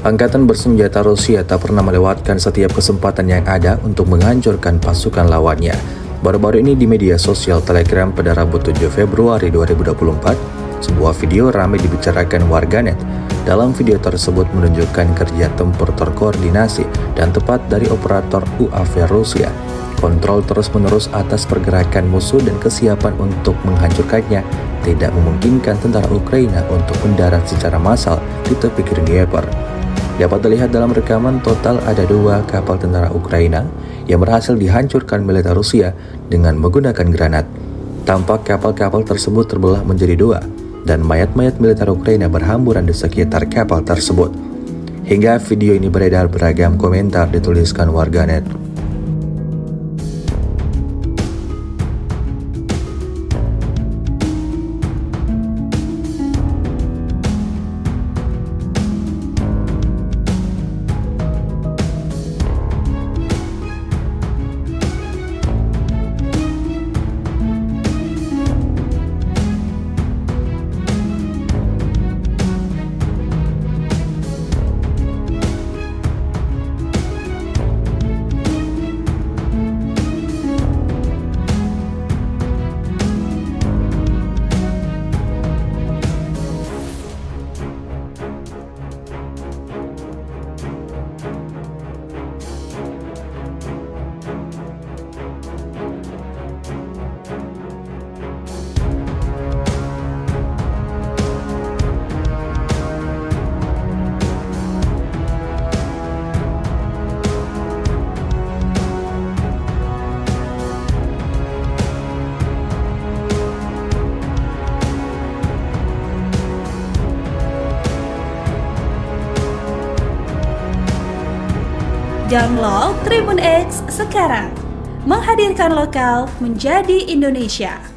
Angkatan bersenjata Rusia tak pernah melewatkan setiap kesempatan yang ada untuk menghancurkan pasukan lawannya. Baru-baru ini di media sosial Telegram pada Rabu 7 Februari 2024, sebuah video ramai dibicarakan warganet. Dalam video tersebut menunjukkan kerja tempur terkoordinasi dan tepat dari operator UAV Rusia. Kontrol terus-menerus atas pergerakan musuh dan kesiapan untuk menghancurkannya tidak memungkinkan tentara Ukraina untuk mendarat secara massal di tepi kiri Dnieper. Dapat dilihat dalam rekaman, total ada 2 kapal tentara Ukraina yang berhasil dihancurkan militer Rusia dengan menggunakan granat. Tampak kapal-kapal tersebut terbelah menjadi 2 dan mayat-mayat militer Ukraina berhamburan di sekitar kapal tersebut. Hingga video ini beredar, beragam komentar dituliskan warganet. Download Tribun X sekarang, menghadirkan lokal menjadi Indonesia.